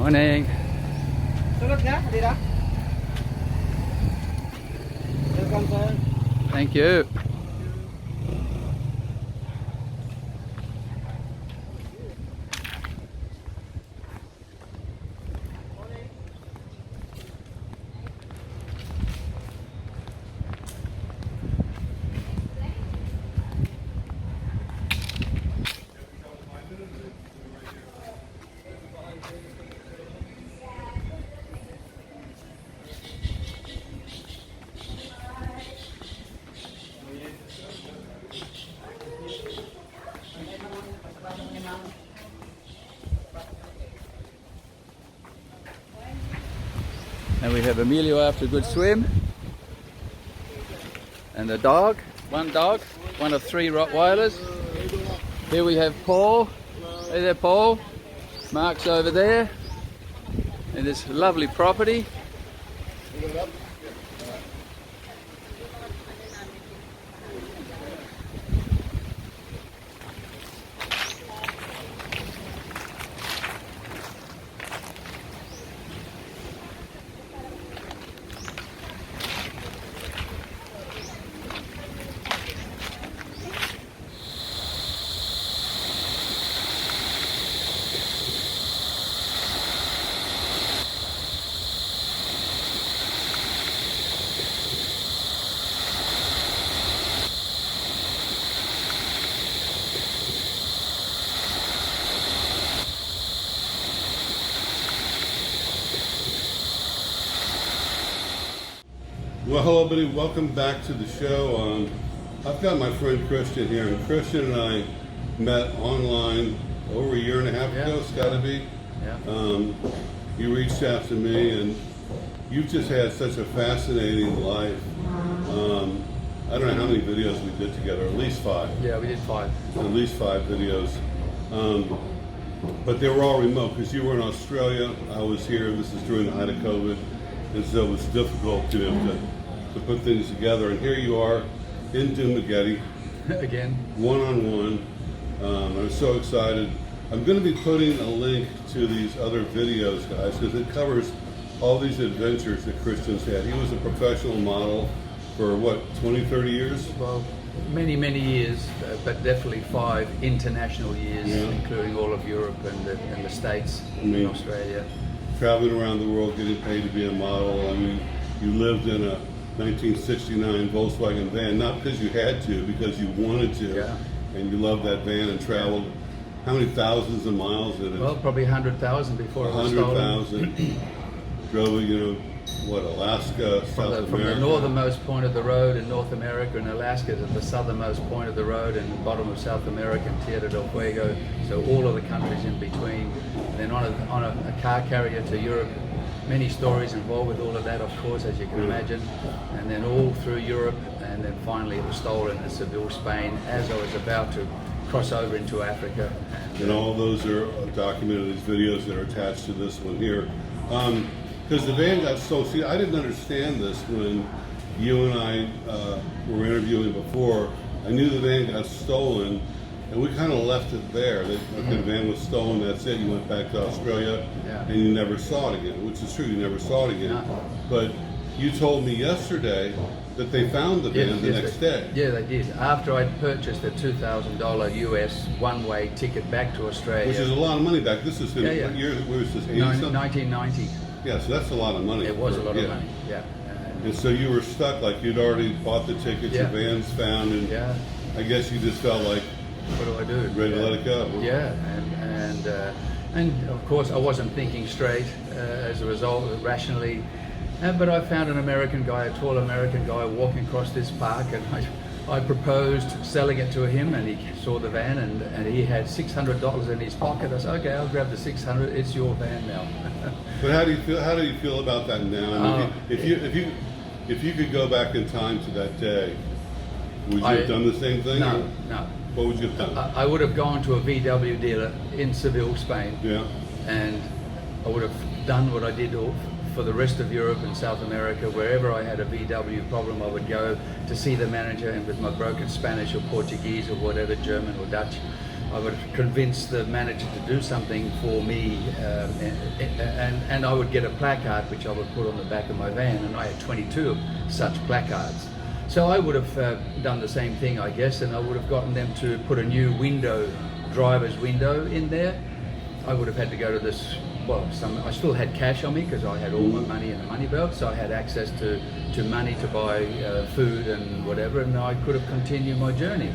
Morning. Sulot nga, Adira. Welcome, sir. Thank you. And we have Emilio after a good swim. And the dog, one of 3 Rottweilers. Here we have Paul. Hey there, Paul. Mark's over there. And this lovely property. Well, hello everybody, welcome back to the show. I've got my friend Christian here, and Christian and I met online over a year and a half ago, it's got to be. Yeah. You reached out to me, and you've just had such a fascinating life. I don't know how many videos we did together, at least 5. Yeah, we did 5. At least 5 videos. But they were all remote, because you were in Australia, I was here, this is during the height of COVID, and so it was difficult to put things together. And here you are in Dumaguete. Again. One-on-one. I'm so excited. I'm going to be putting a link to these other videos, guys, because it covers all these adventures that Christian's had. He was a professional model for, what, 20, 30 years? Well, many years, but definitely 5 international years, including all of Europe and the States and Australia. Traveling around the world, getting paid to be a model. I mean, you lived in a 1969 Volkswagen van, not because you had to, because you wanted to, and you loved that van and traveled. How many thousands of miles did it? Well, probably 100,000 before it was stolen. 100,000. Drove, what, Alaska, South America? From the northernmost point of the road in North America, and Alaska is at the southernmost point of the road in the bottom of South America and Tierra del Fuego, so all of the countries in between. Then on a car carrier to Europe. Many stories involved with all of that, of course, as you can imagine. And then all through Europe, and then finally it was stolen in Seville, Spain, as I was about to cross over into Africa. And all those are documented, these videos that are attached to this one here. Because the van got stolen. See, I didn't understand this when you and I were interviewing before. I knew the van got stolen, and we kind of left it there. The van was stolen, that's it. You went back to Australia, and you never saw it again, which is true, you never saw it again. But you told me yesterday that they found the van the next day. Yeah, they did. After I'd purchased a $2,000 US one-way ticket back to Australia. Which is a lot of money back. This is in what year? Where was this, 80-something? 1990. Yeah, so that's a lot of money. It was a lot of money, yeah. And so you were stuck, like you'd already bought the tickets, your van's found, and I guess you just felt like, what do I do? Ready to let it go. Yeah, and of course I wasn't thinking straight as a result, rationally. But I found an American guy, a tall American guy, walking across this park, and I proposed selling it to him, and he saw the van, and he had $600 in his pocket. I said, okay, I'll grab the 600. It's your van now. But how do you feel? How do you feel about that now? I mean, if you could go back in time to that day, would you have done the same thing? No. What would you have done? I would have gone to a VW dealer in Seville, Spain, and I would have done what I did for the rest of Europe and South America. Wherever I had a VW problem, I would go to see the manager, and with my broken Spanish or Portuguese or whatever, German or Dutch, I would convince the manager to do something for me, and I would get a placard which I would put on the back of my van, and I had 22 such placards. So I would have done the same thing, I guess, and I would have gotten them to put a new window, driver's window in there. I would have had to go to this, well, I still had cash on me because I had all my money in a money belt, so I had access to money to buy food and whatever, and I could have continued my journey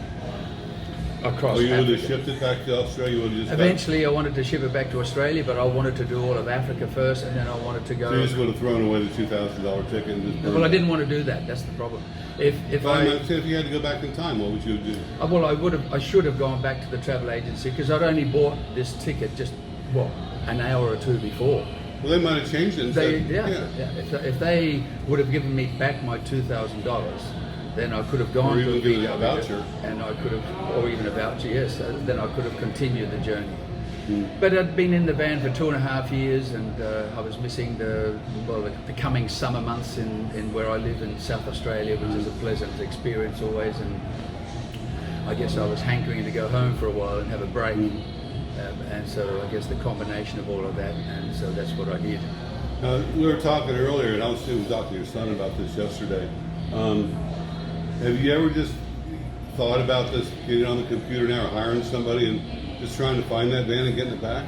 across you would have Africa. shipped it back to Australia? You would have just Eventually I wanted to ship it back to Australia, but I wanted to do all of Africa first, and then I wanted to go... So you just would have thrown away the $2,000 ticket and just... Well, I didn't want to do that. That's the problem. If you had to go back in time, what would you do? Well, I should have gone back to the travel agency because I'd only bought this ticket just an hour or two before. Well, they might have changed it. And said, If they would have given me back my $2,000, then I could have gone or to even a voucher, and I could have, or even a voucher. Yes, then I could have continued the journey. Mm. But I'd been in the van for 2.5 years, and I was missing the coming summer months in where I live in South Australia, which is a pleasant experience always. And I guess I was hankering to go home for a while and have a break. And so I guess the combination of all of that, and so that's what I did. We were talking earlier, and I was talking to your son about this yesterday. Have you ever just thought about this, getting on the computer now, or hiring somebody and just trying to find that van and getting it back?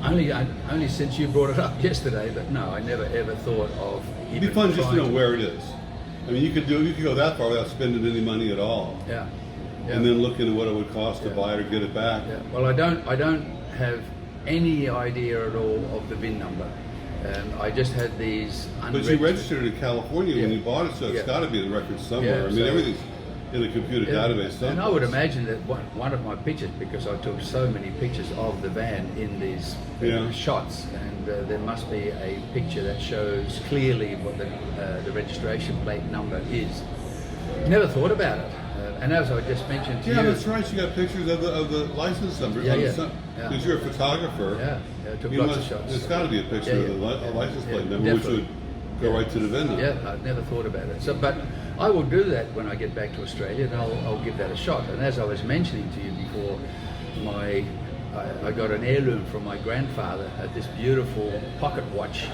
Only since you brought it up yesterday, but no, I never ever thought of. It'd be fun just to know where it is. I mean, you could go that far without spending any money at all. Yeah. And then looking at what it would cost to buy it or get it back. Yeah. Well, I don't have any idea at all of the VIN number. I just had these. But you registered in California when you bought it, so it's got to be in the record somewhere. Yeah, I mean, everything's in a computer database somewhere. And I would imagine that one of my pictures, because I took so many pictures of the van in these shots, and there must be a picture that shows clearly what the registration plate number is. Never thought about it. And as I just mentioned to you... Yeah, that's right. You got pictures of the license number. Because you're a photographer. Yeah, I took lots of shots. There's got to be a picture of the license plate number, definitely. which would go right to the vendor. Yeah, I'd never thought about it. So, but I will do that when I get back to Australia, and I'll give that a shot. And as I was mentioning to you before, I got an heirloom from my grandfather, this beautiful pocket watch,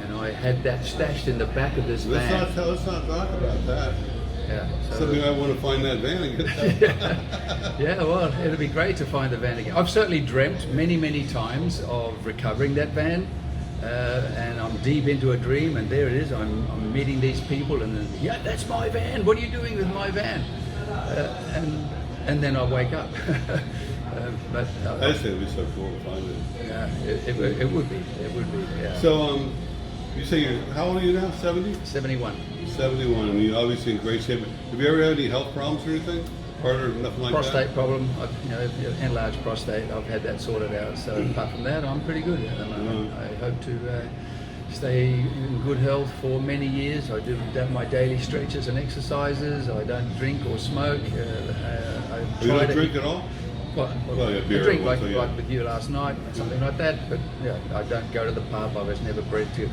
and I had that stashed in the back of this van. Let's not talk about that. Yeah, so something I want to find that van and get that. Yeah, well, it'll be great to find the van again. I've certainly dreamt many times of recovering that van, and I'm deep into a dream, and there it is. I'm meeting these people, and then, that's my van. What are you doing with my van? And then I wake up. But I just think it'd be so cool to find it. Yeah, it would be. It would be. Yeah. So, you say how old are you now? 70? 71. 71, and you're obviously in great shape. Have you ever had any health problems or anything? Or nothing like prostate that? problem, enlarged prostate. I've had that sorted out. So apart from that, I'm pretty good at the moment. I hope to stay in good health for many years. I do my daily stretches and exercises. I don't drink or smoke. You don't drink at all? Well, I drink like with you last night, something like that. But I don't go to the pub. I was never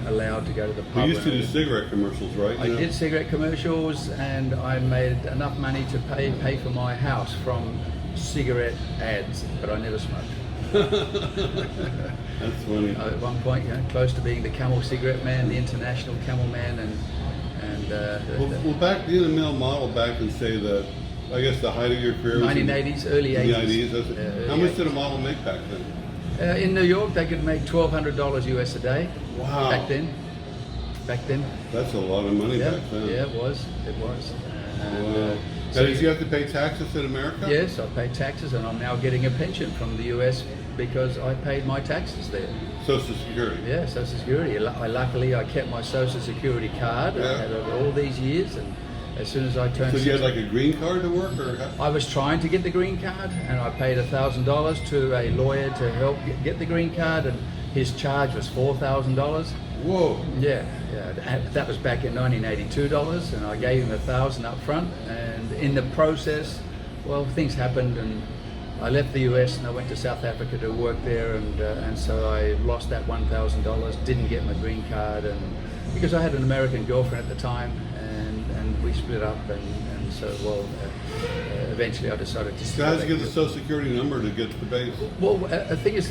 allowed to go to the pub. You used to do cigarette commercials, right? I did cigarette commercials, and I made enough money to pay for my house from cigarette ads, but I never smoked. That's funny. At one point, close to being the Camel cigarette man, the international Camel man, well, back being a male model back in, say, I guess the height of your career was 1980s, early 80s. How much did a model make back then? In New York, they could make $1,200 US a day. Wow. Back then. That's a lot of money back then. Yeah, it was. Wow. Now, did you have to pay taxes in America? Yes, I paid taxes, and I'm now getting a pension from the US because I paid my taxes there. Social Security? Yeah, Social Security. Luckily, I kept my Social Security card. I had it all these years, and as soon as I turned... So you had like a green card to work? Or I was trying to get the green card, and I paid $1,000 to a lawyer to help get the green card, and his charge was $4,000. Whoa. Yeah. That was back in $1982, and I gave him $1,000 up front, and in the process, well, things happened, and I left the US and I went to South Africa to work there, and so I lost that $1,000, didn't get my green card, and because I had an American girlfriend at the time, and we split up, and And so, well, eventually I decided to. So how did you get the Social Security number to get to the base? Well, the thing is,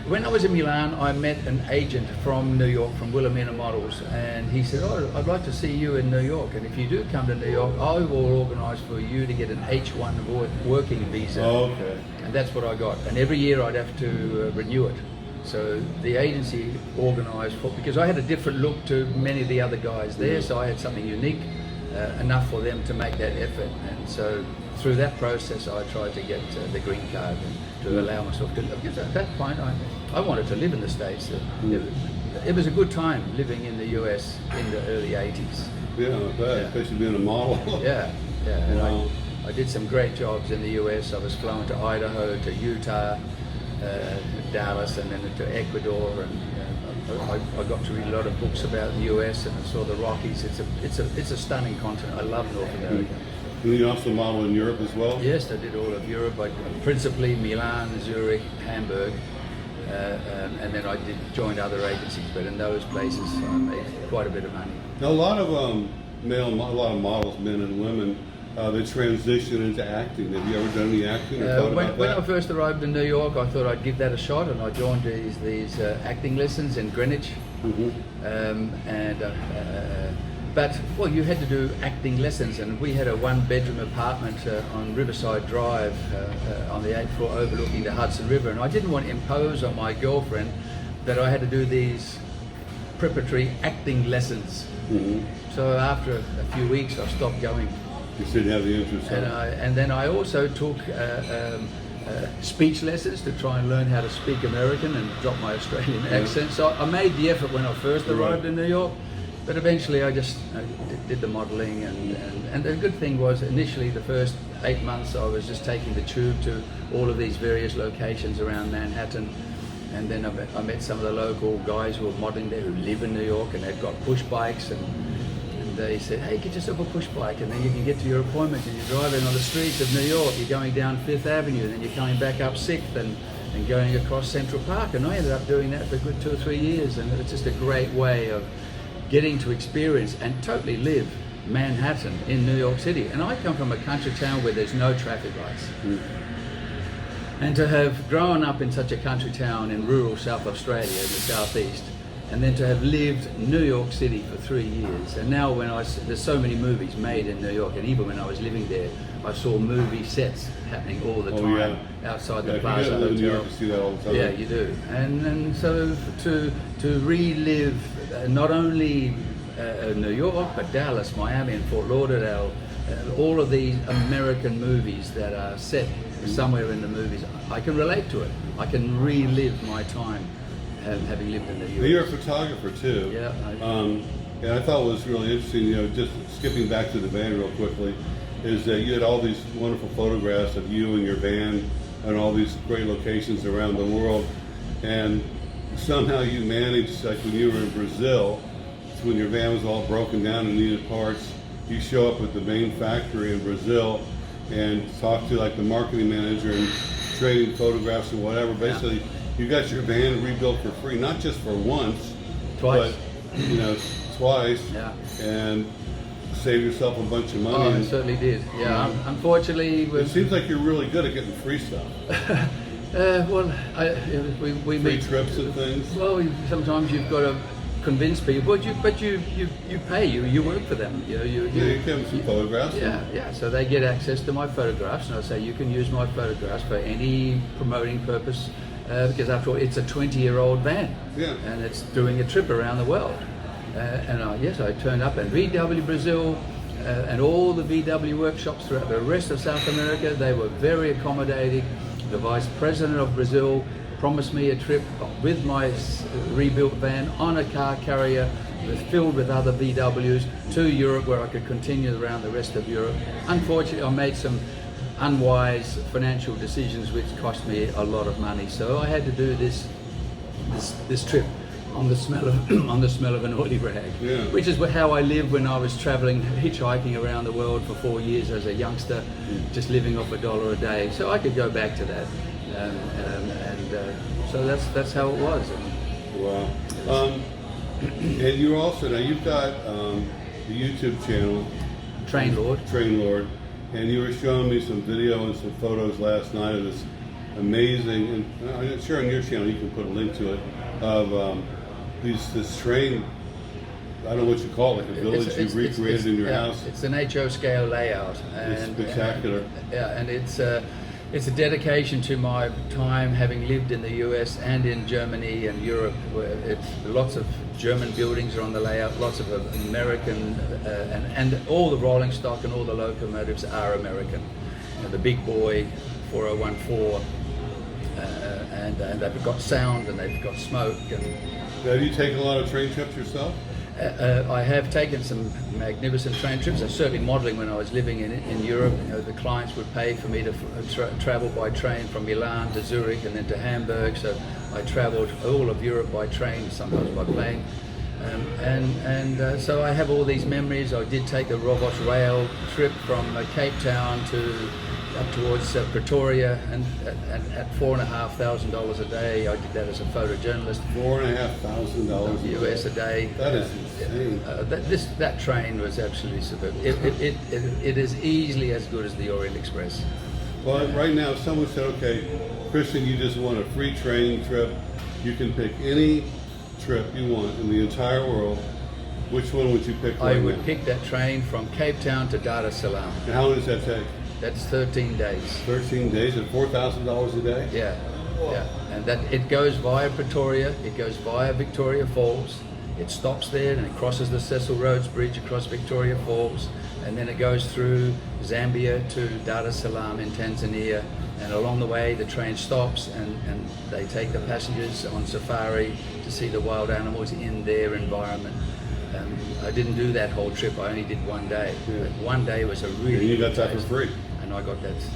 when I was in Milan, I met an agent from New York, from Wilhelmina Models, and he said, "Oh, I'd like to see you in New York, and if you do come to New York, I will organise for you to get an H1 working visa." Oh, okay. And that's what I got. And every year I'd have to renew it. So the agency organised because I had a different look to many of the other guys there, so I had something unique enough for them to make that effort. And so through that process, I tried to get the green card and to allow myself to live. Because at that point, I wanted to live in the States. It was a good time living in the US in the early 80s. Yeah, not bad, especially being a model. Yeah. And Wow. I did some great jobs in the US. I was flown to Idaho, to Utah, Dallas, and then to Ecuador, and I got to read a lot of books about the US, and I saw the Rockies. It's a stunning continent. I love North America. And you also model in Europe as well? Yes, I did all of Europe. Principally Milan, Zurich, Hamburg, and then I joined other agencies. But in those places, I made quite a bit of money. Now, a lot of models, men and women, they transition into acting. Have you ever done any acting or thought about When that? I first arrived in New York, I thought I'd give that a shot, and I joined these acting lessons in Greenwich. But well, you had to do acting lessons, and we had a one-bedroom apartment on Riverside Drive on the 8th floor, overlooking the Hudson River, and I didn't want to impose on my girlfriend that I had to do these preparatory acting lessons. So after a few weeks, I stopped going. You didn't have the interest. And then I also took speech lessons to try and learn how to speak American and drop my Australian accent. So I made the effort when I first arrived in New York, but eventually I just did the modelling. And the good thing was, initially the first 8 months I was just taking the tube to all of these various locations around Manhattan. And then I met some of the local guys who were modelling there, who live in New York, and they've got push bikes, and they said, "Hey, get yourself a push bike, and then you can get to your appointment, and you're driving on the streets of New York, you're going down 5th Avenue, and then you're coming back up 6th and going across Central Park." And I ended up doing that for a good 2 or 3 years, and it's just a great way of getting to experience and totally live Manhattan in New York City. And I come from a country town where there's no traffic lights. And to have grown up in such a country town in rural South Australia, in the southeast, and then to have lived in New York City for 3 years, and now there's so many movies made in New York, and even when I was living there, I saw movie sets happening all the time outside the Plaza Hotel. You Hotel. have to see that all the time. Yeah, you do. And so to relive not only New York, but Dallas, Miami, and Fort Lauderdale, all of these American movies that are set somewhere in the movies, I can relate to it. I can relive my time having lived in the US. But you're a photographer too. Yeah. And I thought what was really interesting, just skipping back to the van real quickly, is that you had all these wonderful photographs of you and your van and all these great locations around the world. And somehow you managed, like when you were in Brazil, when your van was all broken down and needed parts, you show up at the main factory in Brazil and talk to like the marketing manager and trading photographs and whatever. Basically, you got your van rebuilt for free, not just for once, Twice. but twice, and save yourself a bunch of money. Oh, I And certainly did. Yeah, unfortunately, it seems like you're really good at getting free stuff. well, we Free meet trips and things. Well, sometimes you've got to convince people, but you pay, you work for them. You You give them some photographs. Yeah. So they get access to my photographs, and I say you can use my photographs for any promoting purpose, because after all, it's a 20-year-old van, and it's doing a trip around the world. And I turned up, and VW Brazil and all the VW workshops throughout the rest of South America, they were very accommodating. The vice president of Brazil promised me a trip with my rebuilt van on a car carrier filled with other VWs to Europe, where I could continue around the rest of Europe. Unfortunately, I made some unwise financial decisions which cost me a lot of money, so I had to do this trip on the smell of an oily rag, which is how I lived when I was traveling, hitchhiking around the world for 4 years as a youngster, just living off $1 a day. So I could go back to that, so that's how it was. Wow. And you're also, now you've got the YouTube channel Train Lord. Train Lord. And you were showing me some video and some photos last night of this amazing, and I'm sure on your channel you can put a link to it, of this train, I don't know what you call it, like a village you recreated in your house. It's an HO scale layout. It's spectacular. And it's a dedication to my time having lived in the US and in Germany and Europe. Where it's lots of German buildings are on the layout, lots of American, and all the rolling stock and all the locomotives are American. You know, the big boy 4014, and they've got sound and they've got smoke. And Have you taken a lot of train trips yourself? I have taken some magnificent train trips. And certainly modelling when I was living in Europe. You know, the clients would pay for me to travel by train from Milan to Zurich and then to Hamburg. So I travelled all of Europe by train, sometimes by plane. So I have all these memories. I did take the Rovos rail trip from Cape Town to up towards Pretoria, and at $4,500 a day. I did that as a photojournalist. $4,500 US a day. That is insane. That train was absolutely superb. It is easily as good as the Orient Express. Well, right now, if someone said, okay, Christian, you just want a free train trip. You can pick any trip you want in the entire world. Which one would you pick right I would now? pick that train from Cape Town to Dar es Salaam. And how long does that take? That's 13 days. 13 days at $4,000 a day? Yeah. And that it goes via Pretoria, it goes via Victoria Falls, it stops there and it crosses the Cecil Rhodes Bridge across Victoria Falls, and then it goes through Zambia to Dar es Salaam in Tanzania, and along the way the train stops and they take the passengers on safari to see the wild animals in their environment. I didn't do that whole trip, I only did one day. Yeah. But one day was a really And you got good that for taste. free? And I got that, for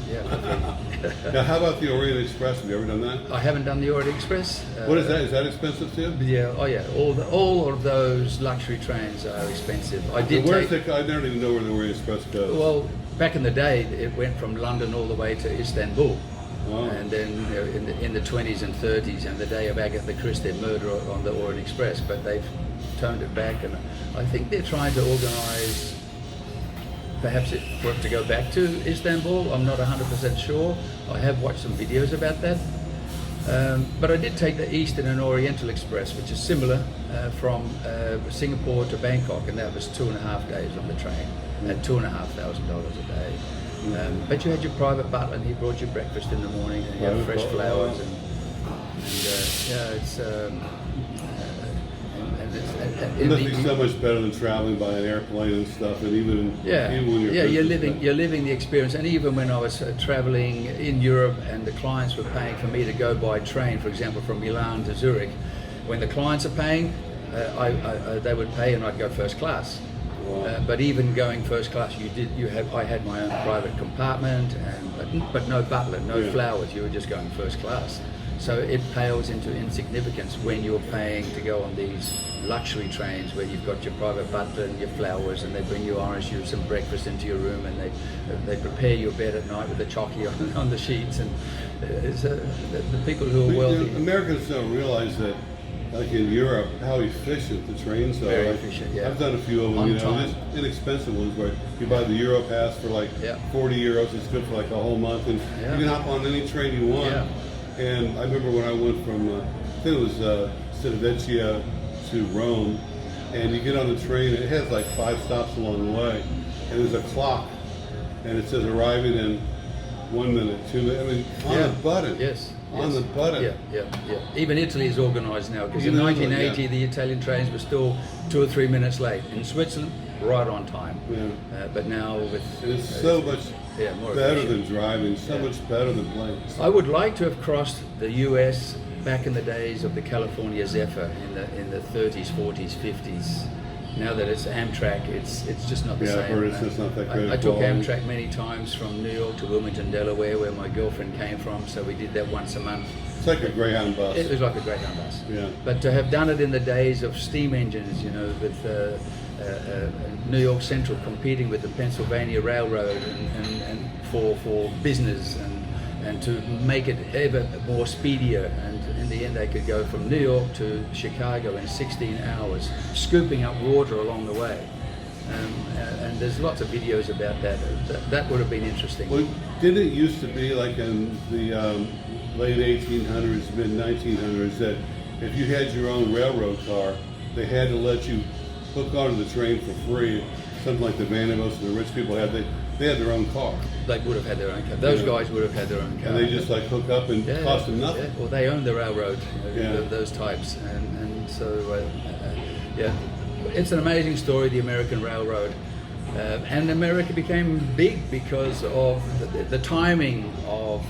free. Now, how about the Orient Express? Have you ever done that? I haven't done the Orient Express. What is that? Is that expensive too? Yeah, oh yeah, all of those luxury trains are expensive. I did Where's take, I don't even know where the Orient Express goes. well, back in the day, it went from London all the way to Istanbul. Oh. And then in the 20s and 30s, and the day of Agatha Christie murder on the Orient Express, but they've toned it back, and I think they're trying to organise perhaps for it to go back to Istanbul. I'm not 100% sure. I have watched some videos about that. But I did take the Eastern and Oriental Express, which is similar, from Singapore to Bangkok, and that was 2.5 days on the train at $2,500 a day. But you had your private butler, and he brought you breakfast in the morning, and you had fresh flowers, and It must be so much better than traveling by an airplane and stuff, and even when you're living the experience. And even when I was traveling in Europe, and the clients were paying for me to go by train, for example, from Milan to Zurich, when the clients are paying, they would pay, and I'd go first class. Wow. But even going first class, I had my own private compartment, but no butler, no flowers. You were just going first class. So it pales into insignificance when you're paying to go on these luxury trains where you've got your private butler and your flowers, and they bring you orange juice and breakfast into your room, and they prepare your bed at night with the chocky on the sheets. And the people who are wealthy. Americans don't realize that, like in Europe, how efficient the trains are. Very efficient, yeah. I've done a few of them, On time. just inexpensive ones where you buy the Euro Pass for like 40 euros. It's good for like a whole month, and you can hop on any train you want. Yeah. And I remember when I went from, I think it was Civitavecchia to Rome, and you get on the train, and it has like 5 stops along the way, and there's a clock, and it says arriving in 1 minute, 2 minutes. I mean, on the button. Yes. On the button. Yeah. Even Italy is organised now, because in Even 1980 Italy, the Italian trains were still 2 or 3 minutes late. In Switzerland, right on time. Yeah. But now with It's so much more better efficient. than driving, so much better than planes. I would like to have crossed the US back in the days of the California Zephyr in the 30s, 40s, 50s. Now that it's Amtrak, it's just not the same. Yeah, I've heard it's just not that great. I took Amtrak many times from New York to Wilmington, Delaware, where my girlfriend came from, so we did that once a month. It's like a Greyhound bus. It was like a Greyhound bus. Yeah. But to have done it in the days of steam engines, with New York Central competing with the Pennsylvania Railroad and for business and to make it ever more speedier, and in the end they could go from New York to Chicago in 16 hours, scooping up water along the way. And there's lots of videos about that. That would have been interesting. Well, didn't it used to be like in the late 1800s, mid 1900s, that if you had your own railroad car, they had to let you hook onto the train for free, something like the Vanderbilts and the rich people had. They had their own car. They would have had their own car. Those guys would have had their own car. And they just like hook up and cost them nothing. Yeah. Well, they owned the railroad, those types. And so, yeah, it's an amazing story, the American Railroad. And America became big because of the timing of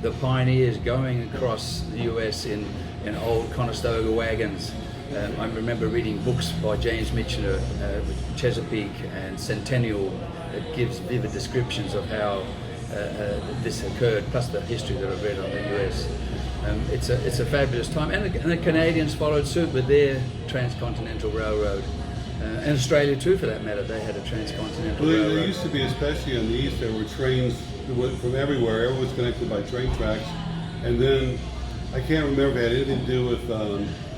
the pioneers going across the US in old Conestoga wagons. I remember reading books by James Michener, Chesapeake and Centennial, that gives vivid descriptions of how this occurred, plus the history that I've read on the US. It's a fabulous time, and the Canadians followed suit with their transcontinental railroad. And Australia too, for that matter, they had a transcontinental railroad. There used to be, especially on the east, there were trains that went from everywhere. Everyone was connected by train tracks. And then, I can't remember if it had anything to do with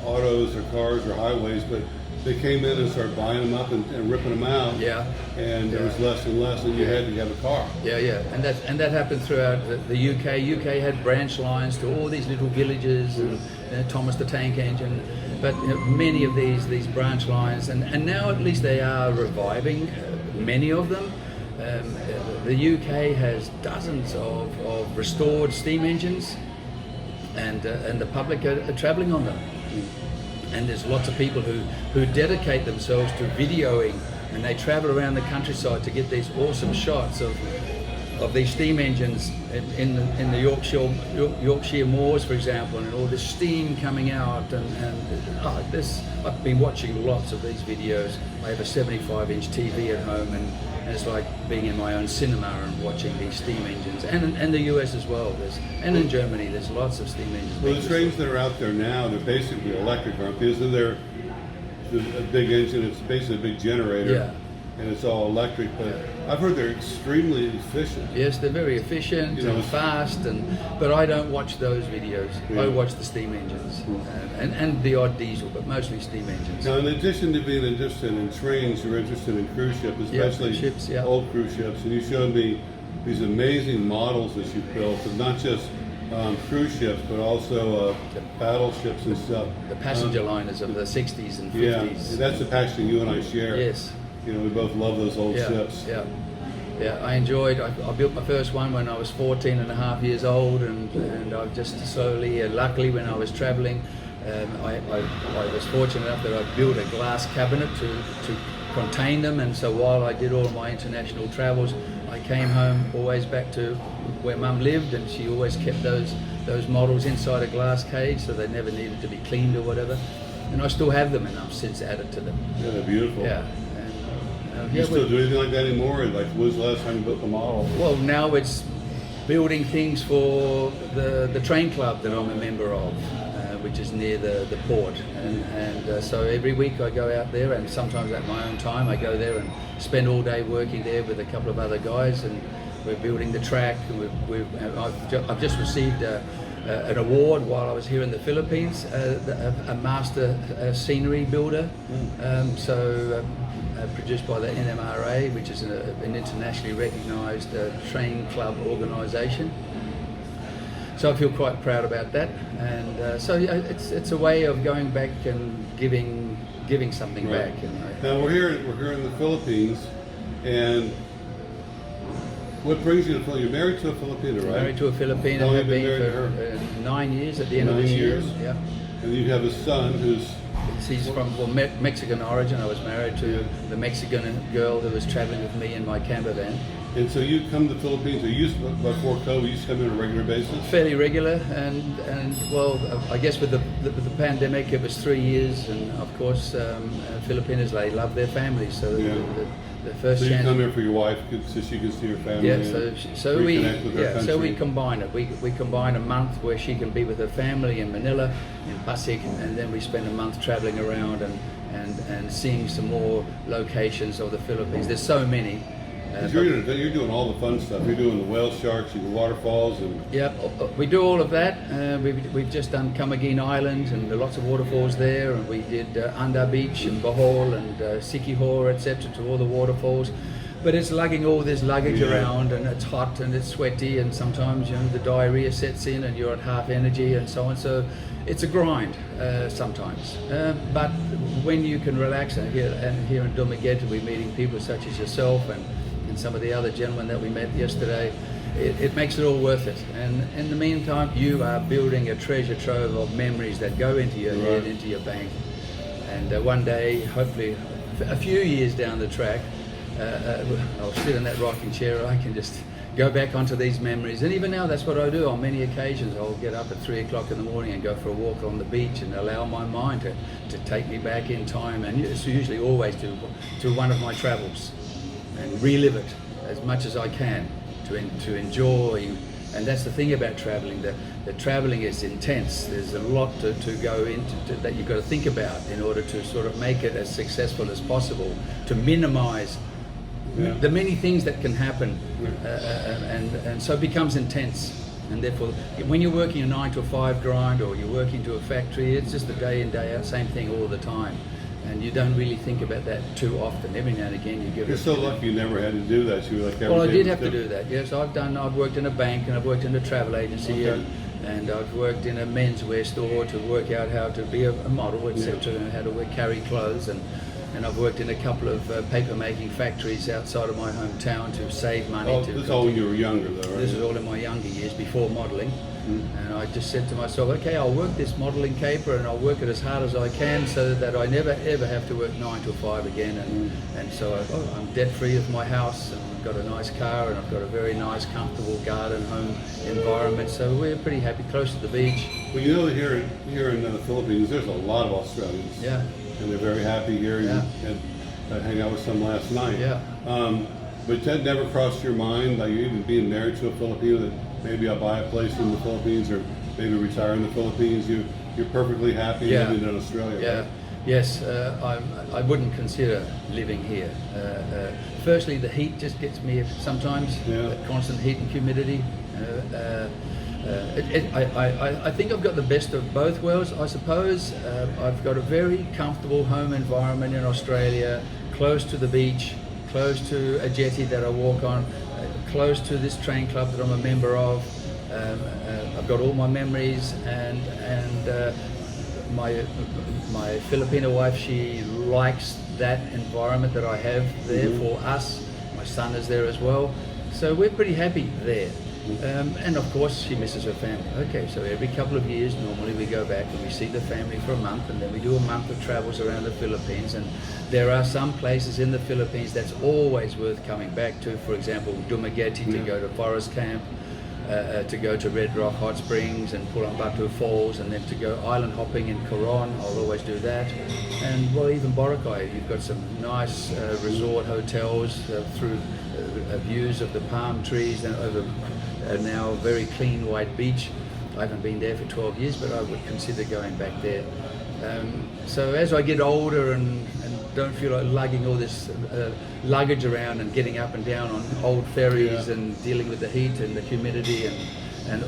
autos or cars or highways, but they came in and started buying them up and ripping them out. Yeah. And there was less and less, and you had to have a car. Yeah, yeah, and that happened throughout the UK. UK had branch lines to all these little villages, and Thomas the Tank Engine. But many of these branch lines, and now at least they are reviving many of them. The UK has dozens of restored steam engines, and the public are travelling on them. And there's lots of people who dedicate themselves to videoing, and they travel around the countryside to get these awesome shots of these steam engines in the Yorkshire moors, for example, and all this steam coming out. I've been watching lots of these videos. I have a 75-inch TV at home, and it's like being in my own cinema and watching these steam engines. And the US as well. And in Germany, there's lots of steam engines. Well, the trains that are out there now, they're basically electric, aren't they? Isn't there a big engine? It's basically a big generator. Yeah. And it's all electric, but I've heard they're extremely efficient. Yes, they're very efficient and fast, but I don't watch those videos. Yeah. I watch the steam engines and the odd diesel, but mostly steam engines. Now, in addition to being interested in trains, you're interested in cruise ships, especially ships, old cruise ships. And you showed me these amazing models that you've built, of not just cruise ships, but also battleships and stuff. The passenger liners of the 60s and 50s. Yeah, that's the passion you and I share. Yes. You know, we both love those old ships. Yeah, I enjoyed. I built my first one when I was 14 and a half years old, and I've just slowly, luckily, when I was traveling, I was fortunate enough that I built a glass cabinet to contain them. And so while I did all my international travels, I came home always back to where Mum lived, and she always kept those models inside a glass cage, so they never needed to be cleaned or whatever. And I still have them, and I've since added to them. Yeah, they're beautiful. Yeah. You still do anything like that anymore? Like, when was the last time you built the model? Well, now it's building things for the train club that I'm a member of, which is near the port. And so every week I go out there, and sometimes at my own time I go there and spend all day working there with a couple of other guys, and we're building the track. And I've just received an award while I was here in the Philippines, a master scenery builder. Produced by the NMRA, which is an internationally recognised train club organisation. So I feel quite proud about that, and it's a way of going back and giving something back. Now we're here in the Philippines, and what brings you to Philippines? You're married to a Filipina, right? Married to a Filipina. How long I've have you been been married for 9 years at the end of this 9 year. years? Yeah. And you have a son who's... He's from Mexican origin. I was married to the Mexican girl who was traveling with me in my camper van. And so you come to the Philippines, before COVID, you used to come in on a regular basis? Fairly regular, and well, I guess with the pandemic it was 3 years, and of course Filipinos, they love their families, so the first so you chance... come here for your wife, so she can see her family. Yeah, so we country. combine it. We combine a month where she can be with her family in Manila, in Pasig, and then we spend a month traveling around and seeing some more locations of the Philippines. There's so many. 'Cause you're doing all the fun stuff. You're doing the whale sharks, and the waterfalls, and Yeah, we do all of that. We've just done Dumaguete Island and lots of waterfalls there, and we did Anda Beach and Bohol and Sikihor, etc. to all the waterfalls. But it's lugging all this luggage around, and it's hot and it's sweaty, and sometimes the diarrhea sets in and you're at half energy and so on. So it's a grind sometimes. But when you can relax, and here in Dumaguete we're meeting people such as yourself and some of the other gentlemen that we met yesterday, it makes it all worth it. And in the meantime, you are building a treasure trove of memories that go into your head, into your bank. And one day, hopefully a few years down the track, I'll sit in that rocking chair, I can just go back onto these memories. And even now, that's what I do on many occasions. I'll get up at 3 o'clock in the morning and go for a walk on the beach and allow my mind to take me back in time. And it's usually always to one of my travels, and relive it as much as I can to enjoy. And that's the thing about traveling, the traveling is intense. There's a lot to go into that you've got to think about in order to sort of make it as successful as possible, to minimize the many things that can happen, and so it becomes intense. And therefore, when you're working a 9 to 5 grind, or you're working to a factory, it's just a day in, day out, same thing all the time. And you don't really think about that too often. Every now and again you give You're so lucky you never had to do that. You were like, well, I did have to do that. Yes, I've worked in a bank, and I've worked in a travel agency, and I've worked in a menswear store to work out how to be a model, etc., and how to carry clothes, and I've worked in a couple of paper making factories outside of my hometown to save money. This is all when you were younger, though, right? This is all in my younger years before modelling. And I just said to myself, okay, I'll work this modelling caper, and I'll work it as hard as I can so that I never ever have to work 9 to 5 again. And so I'm debt free of my house, and I've got a nice car, and I've got a very nice, comfortable garden home environment. So we're pretty happy, close to the beach. Well, you know that here in the Philippines, there's a lot of Australians. Yeah. And they're very happy here. Yeah. I hang out with some last night. Yeah. But that never crossed your mind, like even being married to a Filipino, that maybe I'll buy a place in the Philippines, or maybe retire in the Philippines. You're perfectly happy living in Australia. Yeah. Right? Yes, I wouldn't consider living here. Firstly, the heat just gets me sometimes. The constant heat and humidity. I think I've got the best of both worlds, I suppose. I've got a very comfortable home environment in Australia, close to the beach, close to a jetty that I walk on, close to this train club that I'm a member of. I've got all my memories, and my Filipino wife, she likes that environment that I have there for us. My son is there as well, so we're pretty happy there. And of course she misses her family. Okay, so every couple of years normally we go back and we see the family for a month, and then we do a month of travels around the Philippines. And there are some places in the Philippines that's always worth coming back to. For example, Dumaguete, to go to Forest Camp, to go to Red Rock Hot Springs and Batu Falls, and then to go island hopping in Coron. I'll always do that. And well, even Boracay, you've got some nice resort hotels through views of the palm trees and over now very clean white beach. I haven't been there for 12 years, but I would consider going back there. So as I get older and don't feel like lugging all this luggage around and getting up and down on old ferries and dealing with the heat and the humidity and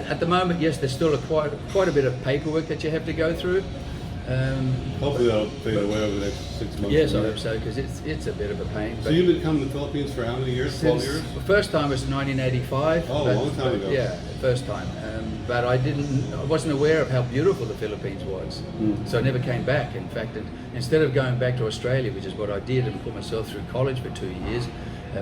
at the moment, yes, there's still quite a bit of paperwork that you have to go through. Hopefully that'll fade away over the next 6 months. Yes, I hope so, because it's a bit of a pain. So you've been coming to the Philippines for how many years? 12 years? The first time was 1985. Oh, a long time ago. Yeah, first time. But I wasn't aware of how beautiful the Philippines was. So I never came back. In fact, instead of going back to Australia, which is what I did, and put myself through college for 2 years,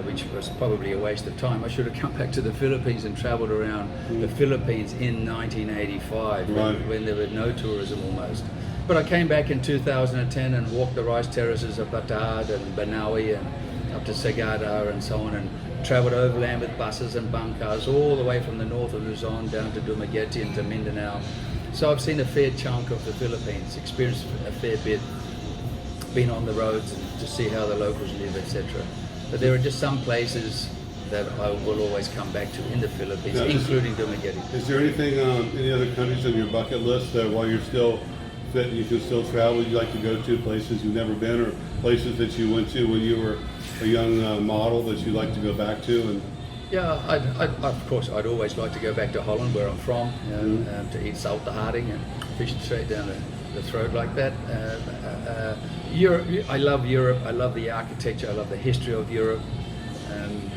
which was probably a waste of time, I should have come back to the Philippines and travelled around the Philippines in 1985, when there was no tourism almost. But I came back in 2010 and walked the rice terraces of Batad and Banawi and up to Sagada and so on, and travelled overland with buses and bunkers all the way from the north of Luzon down to Dumaguete and to Mindanao. So I've seen a fair chunk of the Philippines, experienced a fair bit, been on the roads and to see how the locals live, etc. But there are just some places that I will always come back to in the Philippines, including Dumaguete. Is there anything, any other countries on your bucket list while you're still fit, you can still travel, you'd like to go to, places you've never been, or places that you went to when you were a young model that you'd like to go back to? And Yeah, of course, I'd always like to go back to Holland, where I'm from, to eat salteharding and fish straight down the throat like that. Europe, I love Europe. I love the architecture. I love the history of Europe.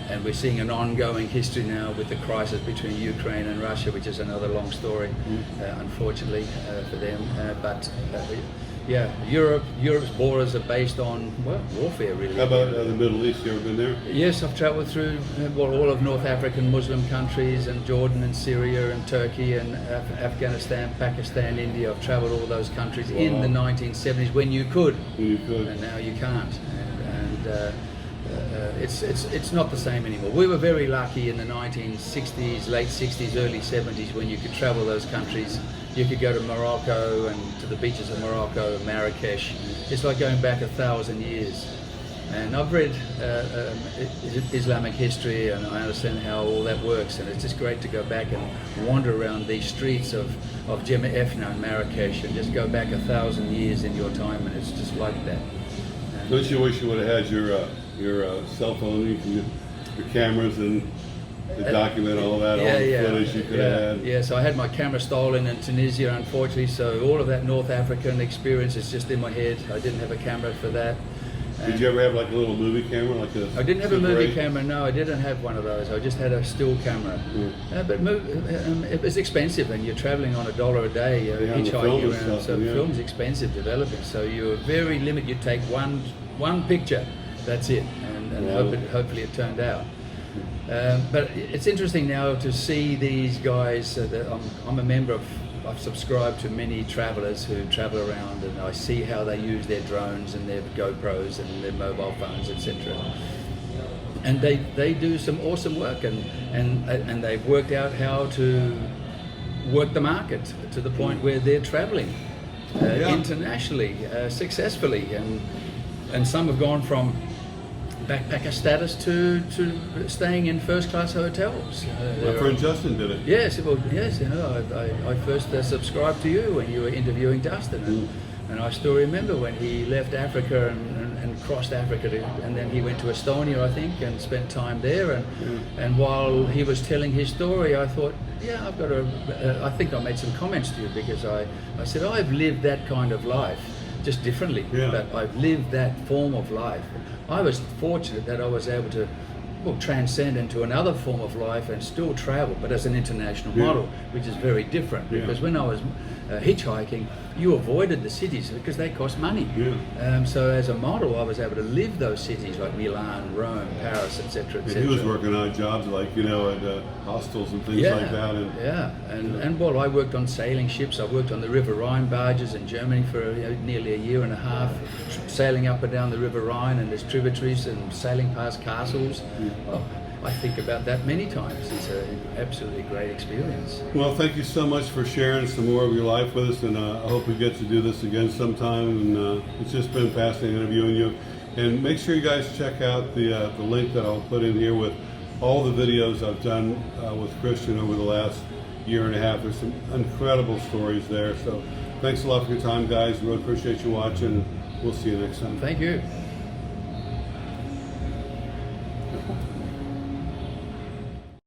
And we're seeing an ongoing history now with the crisis between Ukraine and Russia, which is another long story, unfortunately for them. Yeah, Europe's borders are based on, well, warfare really. how about the Middle East? You ever been there? Yes, I've travelled through all of North African Muslim countries, and Jordan and Syria and Turkey and Afghanistan, Pakistan, India. I've travelled all those countries in the 1970s when you could, and now you can't. It's not the same anymore. We were very lucky in the 1960s, late 60s, early 70s, when you could travel those countries. You could go to Morocco and to the beaches of Morocco, Marrakesh. It's like going back 1,000 years. And I've read Islamic history, and I understand how all that works, and it's just great to go back and wander around these streets of Jema Efna and Marrakesh and just go back 1,000 years in your time, and it's just like that. Don't you wish you would have had your cell phone, your cameras, and to document all that, all the footage you could have had? Yeah, so I had my camera stolen in Tunisia, unfortunately, so all of that North African experience is just in my head. I didn't have a camera for that. Did you ever have like a little movie camera? I didn't have a movie camera, no, I didn't have one of those. I just had a still camera. But it was expensive, and you're traveling on $1 a day, hitchhiking around, so film's expensive developing. So you're very limited. You take one picture, that's it, and hopefully it turned out. But it's interesting now to see these guys. I'm a member of, I've subscribed to many travelers who travel around, and I see how they use their drones and their GoPros and their mobile phones, etc. And they do some awesome work, and they've worked out how to work the market to the point where they're traveling internationally successfully, and some have gone from backpacker status to staying in first-class hotels. My friend Justin did it. Yes, well, yes. I first subscribed to you when you were interviewing Justin, and I still remember when he left Africa and crossed Africa, and then he went to Estonia, I think, and spent time there. And while he was telling his story, I thought, I've got to. I think I made some comments to you because I said I've lived that kind of life, just differently, but I've lived that form of life. I was fortunate that I was able to transcend into another form of life and still travel, but as an international model, which is very different. Because when I was hitchhiking, you avoided the cities because they cost money. So as a model, I was able to live those cities like Milan, Rome, Paris, etc. He was working odd jobs like at hostels and things like that. And well, I worked on sailing ships. I worked on the River Rhine barges in Germany for nearly a year and a half, sailing up and down the River Rhine and its tributaries and sailing past castles. Well, I think about that many times. It's an absolutely great experience. Well, thank you so much for sharing some more of your life with us, and I hope we get to do this again sometime. And it's just been fascinating interviewing you. And make sure you guys check out the link that I'll put in here with all the videos I've done with Christian over the last year and a half. There's some incredible stories there. So thanks a lot for your time, guys. Really appreciate you watching. We'll see you next time. Thank you.